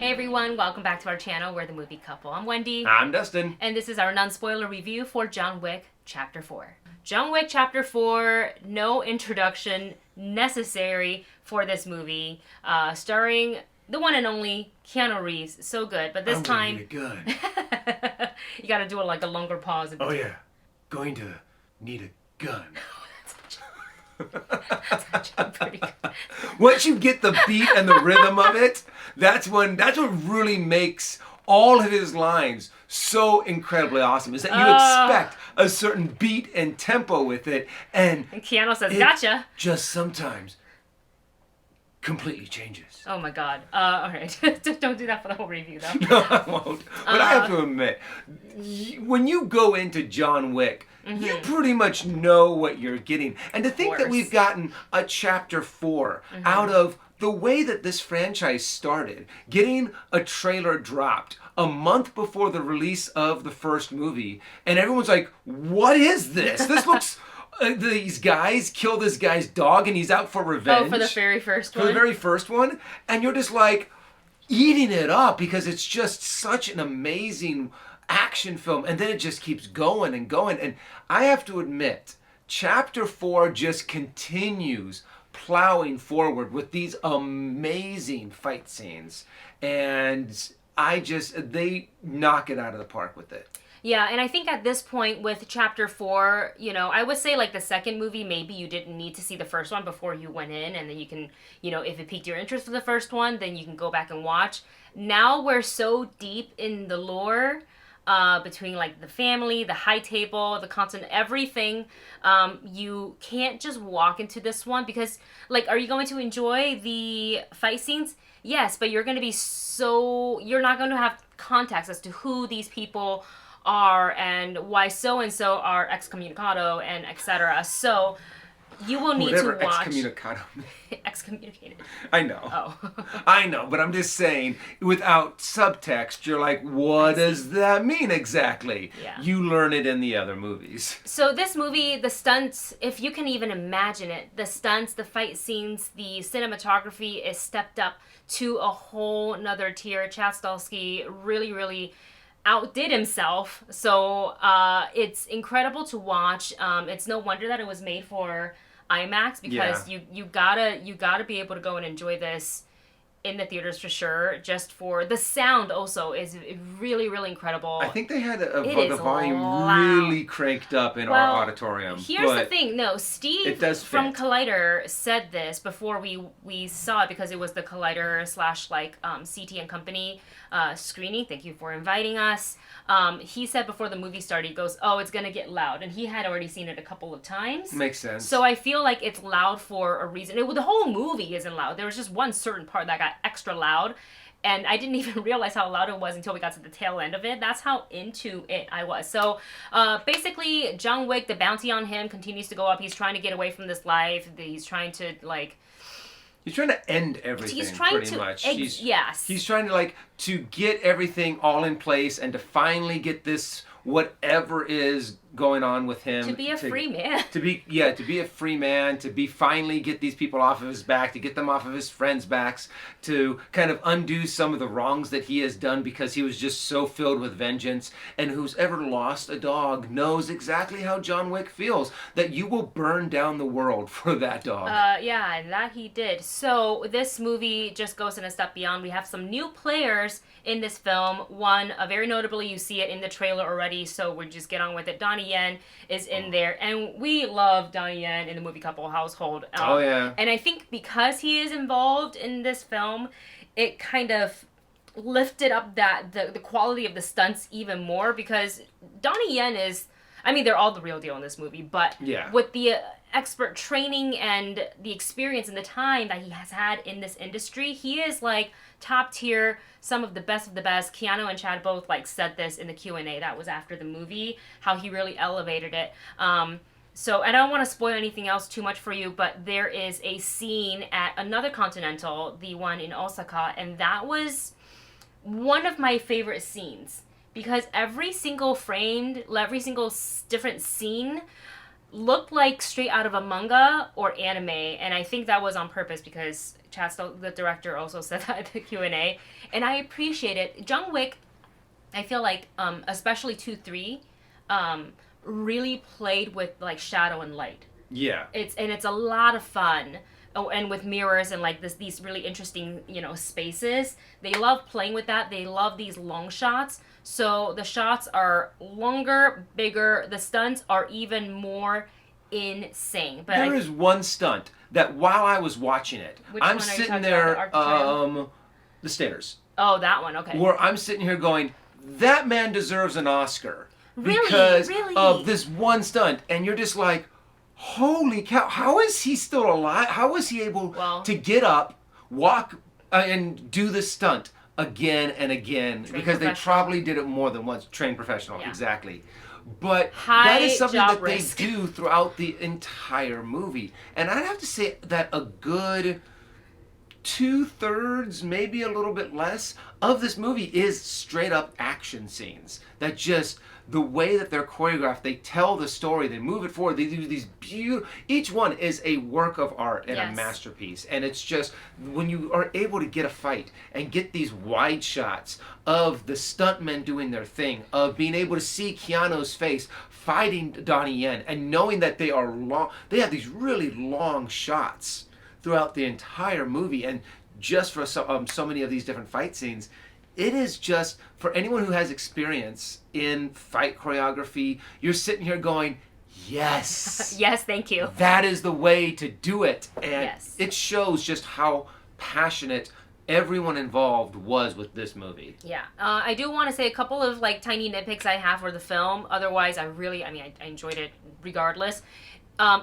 Hey everyone, welcome back to our channel. We're the Movie Couple. I'm Wendy. I'm Dustin. And this is our non-spoiler review for John Wick Chapter 4. John Wick Chapter 4, no introduction necessary for this movie. Starring the one and only Keanu Reeves. So good, but this time... Need a gun. You gotta do it like a longer pause. Oh yeah, going to need a gun. That's actually pretty good. Once you get the beat and the rhythm of it, that's what really makes all of his lines so incredibly awesome. Is that you expect a certain beat and tempo with it, and Keanu says, "Gotcha." Just sometimes completely changes. Oh my god. Alright. Don't do that for the whole review though. No, I won't. But I have to admit, when you go into John Wick, you pretty much know what you're getting. And to think that we've gotten a Chapter 4 out of the way that this franchise started, getting a trailer dropped a month before the release of the first movie, and everyone's like, what is this? This looks... these guys kill this guy's dog and he's out for revenge. Oh, for the very first one? For the very first one. And you're just like eating it up because it's just such an amazing action film. And then it just keeps going and going. And I have to admit, Chapter 4 just continues plowing forward with these amazing fight scenes. And they knock it out of the park with it. Yeah, and I think at this point with Chapter 4, I would say like the second movie, maybe you didn't need to see the first one before you went in, and then you can, if it piqued your interest for the first one, then you can go back and watch. Now we're so deep in the lore between like the family, the high table, the content, everything. You can't just walk into this one because, like, are you going to enjoy the fight scenes? Yes, but you're not going to have context as to who these people are and why so-and-so are excommunicado and etc. So you will need to watch... Excommunicado. Excommunicated. I know. Oh. I know, but I'm just saying, without subtext, you're like, what does that mean exactly? Yeah. You learn it in the other movies. So this movie, the stunts, if you can even imagine it, the stunts, the fight scenes, the cinematography is stepped up to a whole nother tier. Chad Stahleski really, really outdid himself. So it's incredible to watch. It's no wonder that it was made for IMAX because you gotta be able to go and enjoy this in the theaters for sure. Just for the sound also is really, really incredible. I think they had the volume loud. really cranked up in our auditorium. Here's the thing. No, Steve from Collider said this before we saw it because it was the Collider / CT and Company screening. Thank you for inviting us. He said before the movie started, he goes, "Oh, it's gonna get loud," and he had already seen it a couple of times. Makes sense. So I feel like it's loud for a reason. The whole movie isn't loud. There was just one certain part that got extra loud, and I didn't even realize how loud it was until we got to the tail end of it. That's how into it I was. So basically, John Wick, the bounty on him continues to go up. He's trying to get away from this life. He's trying to He's trying to end everything. He's trying pretty much. He's trying to get everything all in place and to finally get this whatever is going on with him to be a free man. To be a free man, to finally get these people off of his back, to get them off of his friends' backs, to kind of undo some of the wrongs that he has done because he was just so filled with vengeance. And who's ever lost a dog knows exactly how John Wick feels, that you will burn down the world for that dog. Yeah, that he did. So this movie just goes in a step beyond. We have some new players in this film. One, very notably, you see it in the trailer already, so we'll just get on with it. Donnie Yen is in there, and we love Donnie Yen in the Movie Couple household. And I think because he is involved in this film, it kind of lifted up the quality of the stunts even more because Donnie Yen is... I mean, they're all the real deal in this movie, but with the expert training and the experience and the time that he has had in this industry, he is like top tier, some of the best. Keanu and Chad both said this in the Q&A that was after the movie, how he really elevated it. So I don't want to spoil anything else too much for you, but there is a scene at another Continental, the one in Osaka, and that was one of my favorite scenes. Because every single different scene looked like straight out of a manga or anime, and I think that was on purpose because the director, also said that at the Q&A, and I appreciate it. John Wick, I feel like, especially 2, 3, really played with like shadow and light. Yeah. It's a lot of fun. Oh, and with mirrors and like these really interesting, spaces. They love playing with that. They love these long shots. So the shots are longer, bigger. The stunts are even more insane. But there is one stunt that while I was watching it, I'm sitting there, the stairs. Oh, that one. Okay. Where I'm sitting here going, that man deserves an Oscar. Really? Because of this one stunt. And you're just like, holy cow, how is he still alive? How is he able to get up, walk, and do this stunt again and again? Because they probably did it more than once. Trained professional, exactly. But that is something that they do throughout the entire movie. And I'd have to say that a good 2/3, maybe a little bit less, of this movie is straight up action scenes. That just, the way that they're choreographed, they tell the story, they move it forward, they do these beautiful, each one is a work of art and a masterpiece. And it's just, when you are able to get a fight and get these wide shots of the stuntmen doing their thing, of being able to see Keanu's face fighting Donnie Yen, and knowing that they are long, they have these really long shots throughout the entire movie, and just for so many of these different fight scenes, it is just, for anyone who has experience in fight choreography, you're sitting here going, yes. Yes, thank you. That is the way to do it. And it shows just how passionate everyone involved was with this movie. Yeah. I do want to say a couple of like tiny nitpicks I have for the film. Otherwise, I enjoyed it regardless.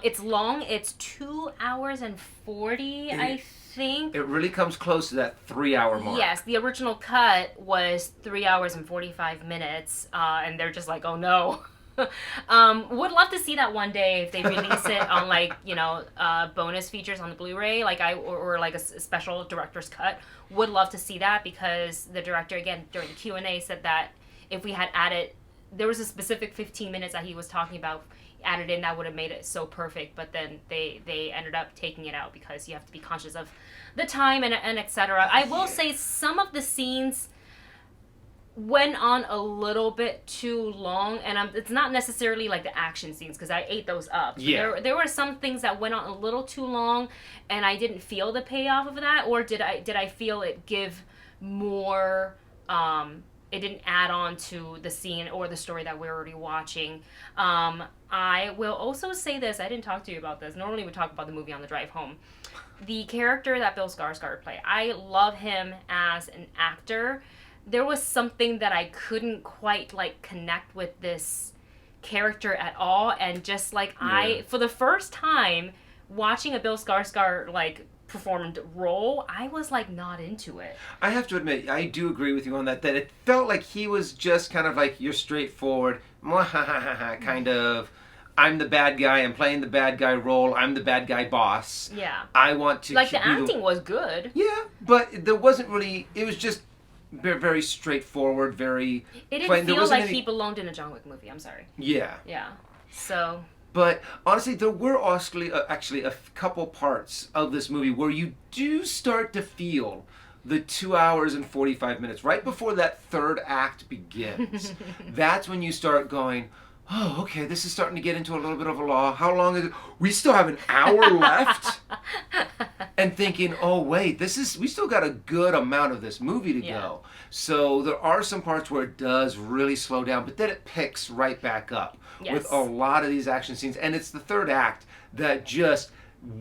It's long. It's 2 hours and 40, I think. It really comes close to that 3-hour mark. Yes, the original cut was 3 hours and 45 minutes, and they're just like, oh no. Would love to see that one day if they release it on like, bonus features on the Blu-ray, or like a special director's cut. Would love to see that, because the director, again, during the Q&A said that if we had added, there was a specific 15 minutes that he was talking about, added in, that would have made it so perfect, but then they ended up taking it out because you have to be conscious of the time and etc. I will say some of the scenes went on a little bit too long, and it's not necessarily like the action scenes, because I ate those up. Yeah. There were some things that went on a little too long, and I didn't feel the payoff of that, or did I feel it give more, it didn't add on to the scene or the story that we're already watching. I will also say this, I didn't talk to you about this. Normally we talk about the movie on the drive home. The character that Bill Skarsgård played, I love him as an actor. There was something that I couldn't quite like connect with this character at all, and just like for the first time watching a Bill Skarsgård like performed role, I was like not into it. I have to admit, I do agree with you on that it felt like he was just kind of like your straightforward kind of, I'm the bad guy, I'm playing the bad guy role, I'm the bad guy boss. Yeah. I want to like the acting was good. Yeah, but there wasn't really, it was just very straightforward, very... It didn't feel like he belonged in a John Wick movie, I'm sorry. Yeah. Yeah. So... But honestly, there were actually a couple parts of this movie where you do start to feel the 2 hours and 45 minutes. Right before that third act begins. That's when you start going, oh, okay, this is starting to get into a little bit of a law. How long is it? We still have an hour left? And thinking, oh, wait, we still got a good amount of this movie to go. So there are some parts where it does really slow down, but then it picks right back up with a lot of these action scenes. And it's the third act that just,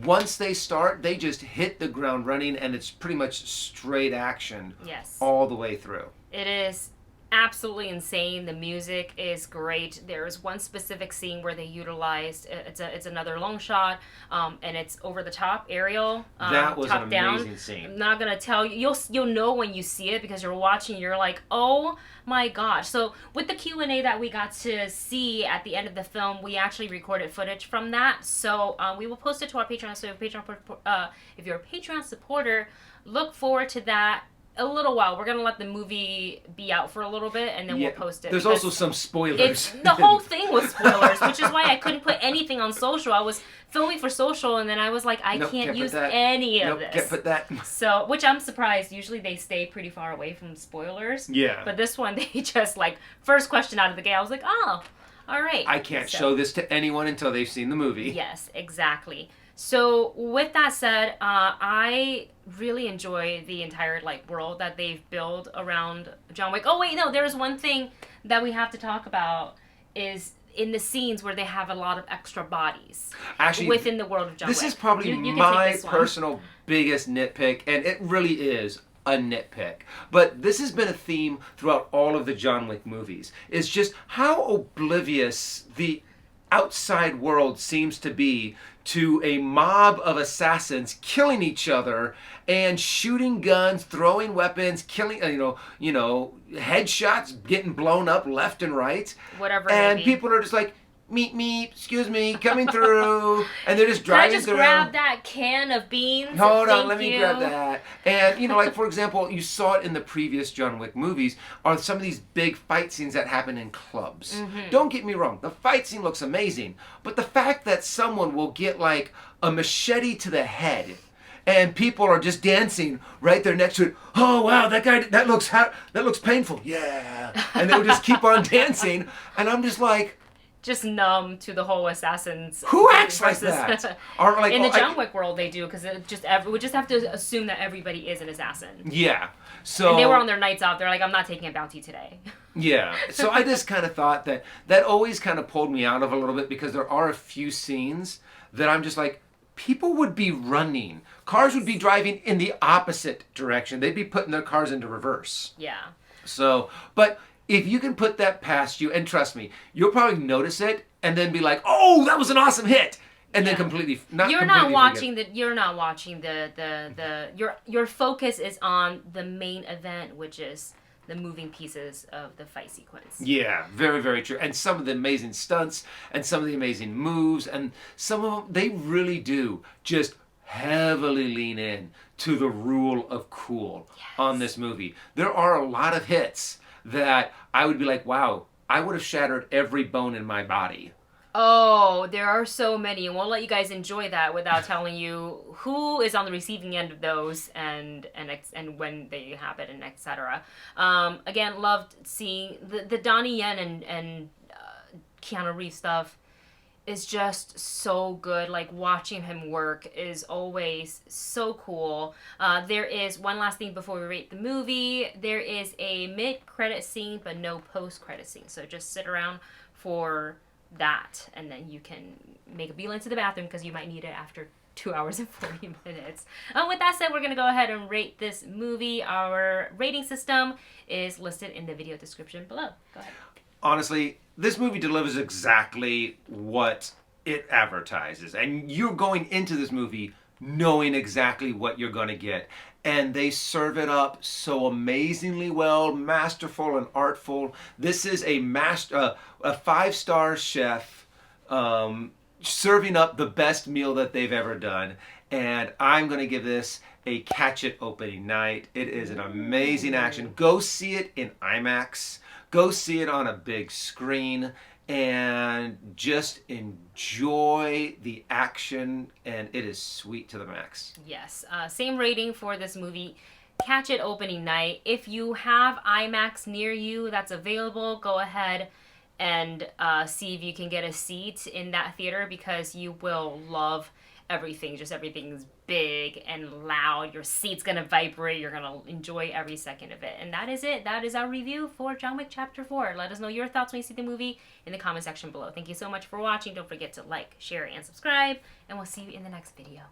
once they start, they just hit the ground running, and it's pretty much straight action all the way through. It is absolutely insane. The music is great. There is one specific scene where they utilized, it's another long shot, and it's over the top aerial, that was top an amazing scene. I'm not gonna tell you, you'll know when you see it, because you're watching, you're like, oh my gosh. So with the Q&A that we got to see at the end of the film, we actually recorded footage from that, so we will post it to our Patreon. So if you're a Patreon supporter, look forward to that a little while. We're gonna let the movie be out for a little bit, and then we'll post it. There's also some spoilers. The whole thing was spoilers, which is why I couldn't put anything on social. I was filming for social, and then I was like, I can't use any of this. Can't put that. So, which I'm surprised. Usually they stay pretty far away from spoilers. Yeah. But this one, they just like, first question out of the gate, I was like, oh, all right. I can't show this to anyone until they've seen the movie. Yes, exactly. So with that said, I really enjoy the entire like world that they've built around John Wick. Oh wait, no, there's one thing that we have to talk about is in the scenes where they have a lot of extra bodies. Actually, within the world of John Wick. This is probably my personal biggest nitpick, and it really is a nitpick. But this has been a theme throughout all of the John Wick movies. It's just how oblivious the outside world seems to be to a mob of assassins killing each other and shooting guns, throwing weapons, killing, headshots getting blown up left and right. Whatever. And people are just like, meep, excuse me, coming through. And they're just driving through. Can I just grab that can of beans? Hold on, let me grab that. And, like, for example, you saw it in the previous John Wick movies, are some of these big fight scenes that happen in clubs. Mm-hmm. Don't get me wrong, the fight scene looks amazing. But the fact that someone will get, like, a machete to the head, and people are just dancing right there next to it. Oh, wow, that looks painful. Yeah. And they would just keep on dancing. And I'm just like, just numb to the whole assassins. Who acts like that? In the John Wick world, they do, because we just have to assume that everybody is an assassin. Yeah. So and they were on their nights out. They're like, I'm not taking a bounty today. Yeah. So I just kind of thought that always kind of pulled me out of a little bit, because there are a few scenes that I'm just like, people would be running. Cars would be driving in the opposite direction. They'd be putting their cars into reverse. Yeah. So, but if you can put that past you, and trust me, you'll probably notice it and then be like, "Oh, that was an awesome hit," and then completely You're not watching your focus is on the main event, which is the moving pieces of the fight sequence. Yeah, very, very true. And some of the amazing stunts and some of the amazing moves, and some of them, they really do just heavily lean in to the rule of cool on this movie. There are a lot of hits that I would be like, wow, I would have shattered every bone in my body. Oh, there are so many, and we'll let you guys enjoy that without telling you who is on the receiving end of those and when they happen and etc. Again, loved seeing the Donnie Yen and Keanu Reeves stuff is just so good. Like, watching him work is always so cool. There is one last thing before we rate the movie. There is a mid-credit scene, but no post-credit scene. So just sit around for that, and then you can make a beeline to the bathroom, because you might need it after 2 hours and 40 minutes. With that said, we're going to go ahead and rate this movie. Our rating system is listed in the video description below. Go ahead. Honestly, this movie delivers exactly what it advertises. And you're going into this movie knowing exactly what you're going to get. And they serve it up so amazingly well, masterful and artful. This is a 5-star chef serving up the best meal that they've ever done. And I'm going to give this a catch it opening night. It is an amazing action. Go see it in IMAX. Go see it on a big screen and just enjoy the action, and it is sweet to the max. Yes. Same rating for this movie. Catch it opening night. If you have IMAX near you that's available, go ahead and see if you can get a seat in that theater, because you will love everything. Just everything's big and loud. Your seat's gonna vibrate. You're gonna enjoy every second of it. And that is it. That is our review for John Wick Chapter 4. Let us know your thoughts when you see the movie in the comment section below. Thank you so much for watching. Don't forget to like, share, and subscribe. And we'll see you in the next video.